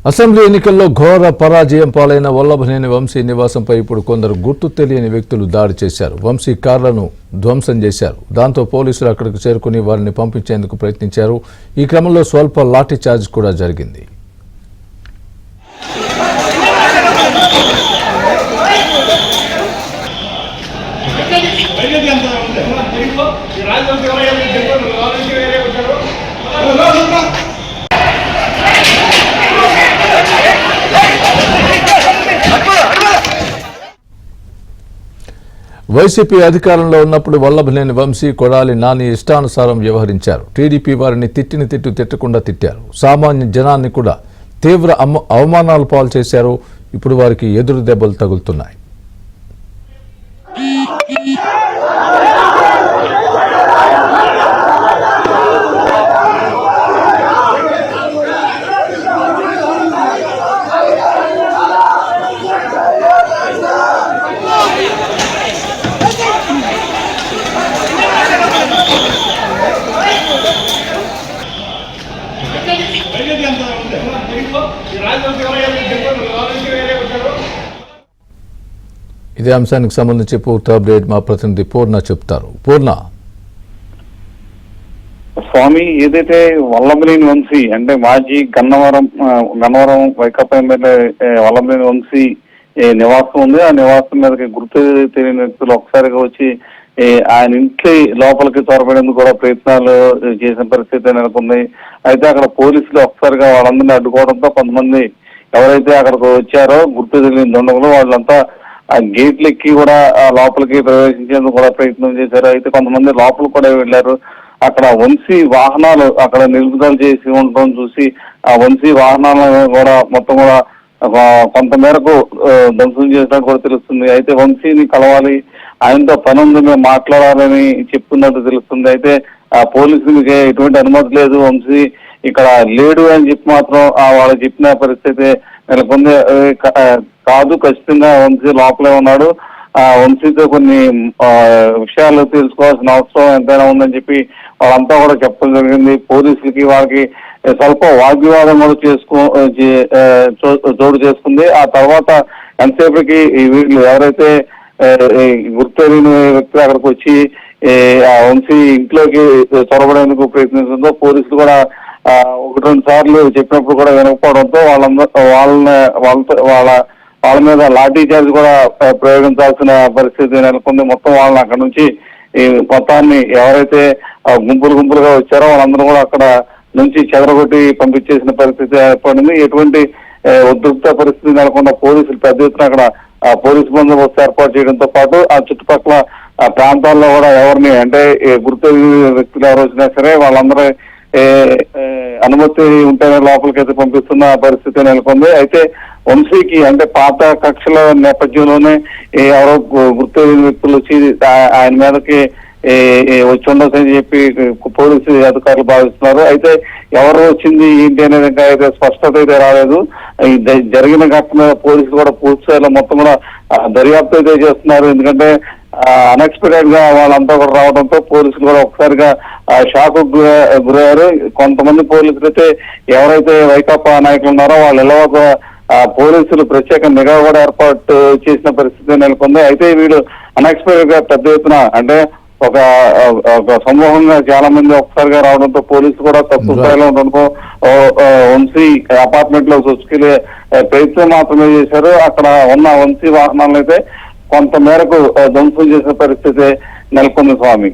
Assembly ఎన్నికల్లో ఘోర పరాజయం పాలైన వల్లభనేని వంశీ నివాసంపై ఇప్పుడు కొందరు గుర్తు తెలియని వ్యక్తులు దాడి చేశారు. వంశీ కార్లను ధ్వంసం చేశారు. దాంతో పోలీసులు అక్కడికి చేరుకుని వారిని పంపించేందుకు ప్రయత్నించారు. ఈ క్రమంలో స్వల్ప లాఠీ చార్జ్ కూడా జరిగింది. వైసీపీ అధికారంలో ఉన్నప్పుడు వల్లభనేని వంశీ, కొడాలి నాని ఇష్టానుసారం వ్యవహరించారు. టీడీపీ వారిని తిట్టకుండా తిట్టారు. సామాన్య జనాన్ని కూడా తీవ్ర అవమానాలు పాలు చేశారు. ఇప్పుడు వారికి ఎదురు దెబ్బలు తగులుతున్నాయి. ఇదే అంశానికి సంబంధించి పూర్తి అప్డేట్ మా ప్రతినిధి పూర్ణ చెప్తారు. పూర్ణ, స్వామి, ఏదైతే వల్లభనేని వంశీ అంటే మాజీ గన్నవరం వైకాపా ఎమ్మెల్యే వల్లభనేని వంశీ నివాసం ఉంది. ఆ నివాసం మీదకి గుర్తు తెలియని వ్యక్తులు ఒకసారిగా వచ్చి ఆయన ఇంటి లోపలికి చొరబడేందుకు కూడా ప్రయత్నాలు చేసిన పరిస్థితి నెలకొంది. అయితే అక్కడ పోలీసులు ఒకసారిగా వాళ్ళందరినీ అడ్డుకోవడంతో కొంతమంది ఎవరైతే అక్కడికి వచ్చారో గుర్తు తెలియని దుండగులు వాళ్ళంతా ఆ గేట్లు ఎక్కి కూడా లోపలికి ప్రవేశించేందుకు కూడా ప్రయత్నం చేశారు. అయితే కొంతమంది లోపల కూడా వెళ్లారు. అక్కడ వంశీ వాహనాలు అక్కడ నిలుపుదల చేసి ఉండటం చూసి ఆ వంశీ వాహనాలను కూడా మొత్తం కూడా కొంత మేరకు ధ్వంసం చేసినట్టు కూడా తెలుస్తుంది. అయితే వంశీని కలవాలి, ఆయనతో పని ఉంది, మేము మాట్లాడాలని చెప్తున్నట్టు తెలుస్తుంది. అయితే ఆ పోలీసులకి ఎటువంటి అనుమతి లేదు, వంశీ ఇక్కడ లేడు అని చెప్పి మాత్రం వాళ్ళు చెప్పిన పరిస్థితి నెలకొంది. కాదు, ఖచ్చితంగా వంశీ లోపలే ఉన్నాడు, వంశీతో కొన్ని విషయాలు తెలుసుకోవాల్సిన అవసరం ఎంతైనా ఉందని చెప్పి వాళ్ళంతా కూడా చెప్పడం జరిగింది. పోలీసులకి వాళ్ళకి స్వల్ప వాగ్వివాదం కూడా చోటు చేసుకుంది. ఆ తర్వాత ఎంతసేపటికి వీళ్ళు ఎవరైతే గుర్తు తెలియని వ్యక్తులు అక్కడికి వచ్చి ఆ వంశీ ఇంట్లోకి చొరబడేందుకు ప్రయత్నిస్తుందో పోలీసులు కూడా 1-2 సార్లు చెప్పినప్పుడు కూడా వినకపోవడంతో వాళ్ళ మీద లాఠీ చార్జ్ కూడా ప్రయోగించాల్సిన పరిస్థితి నెలకొంది. మొత్తం వాళ్ళని అక్కడ నుంచి మొత్తాన్ని ఎవరైతే గుంపులుగా వచ్చారో వాళ్ళందరూ కూడా అక్కడ నుంచి చెదరగొట్టి పంపించేసిన పరిస్థితి ఏర్పడింది. ఎటువంటి ఉద్రిక్త పరిస్థితి నెలకొన్న పోలీసులు పెద్ద ఎత్తున అక్కడ పోలీసు బందోబస్తు ఏర్పాటు చేయడంతో పాటు ఆ చుట్టుపక్కల ప్రాంతాల్లో కూడా ఎవరిని అంటే గుర్తు వ్యక్తులు ఎవరు వచ్చినా సరే వాళ్ళందరూ అనుమతి ఉంటేనే లోపలికైతే పంపిస్తున్న పరిస్థితి నెలకొంది. అయితే వంశీకి అంటే పాత కక్షల నేపథ్యంలోనే ఎవరో గుర్తు వ్యక్తులు వచ్చి ఆయన మీదకి వచ్చి ఉండొచ్చని చెప్పి పోలీసు అధికారులు భావిస్తున్నారు. అయితే ఎవరు వచ్చింది ఏంటి అనేది ఇంకా అయితే స్పష్టత అయితే రాలేదు. జరిగిన ఘటన మీద పోలీసులు కూడా పూర్తి స్థాయిలో మొత్తం కూడా దర్యాప్తు అయితే చేస్తున్నారు. ఎందుకంటే అన్ఎక్స్పెక్టెడ్ గా వాళ్ళంతా కూడా రావడంతో పోలీసులు కూడా ఒకసారిగా షాక్ గురయ్యారు. కొంతమంది పోలీసులు అయితే ఎవరైతే వైకాపా నాయకులు ఉన్నారో వాళ్ళ పోలీసులు ప్రత్యేక నిఘా కూడా ఏర్పాటు చేసిన పరిస్థితి నెలకొంది. అయితే వీళ్ళు అన్ఎక్స్పెక్టెడ్ గా పెద్ద ఎత్తున అంటే ఒక సమూహంగా చాలా మంది ఒకసారిగా రావడంతో పోలీసులు కూడా తక్కువ స్థాయిలో ఉండడంతో వంశీ అపార్ట్మెంట్ లో చొచ్చుకెళ్లే ప్రయత్నం మాత్రమే చేశారు. అక్కడ ఉన్న వంశీ వాహనాలను అయితే కొంత మేరకు ధ్వంసం చేసిన పరిస్థితి నెలకొంది. స్వామి.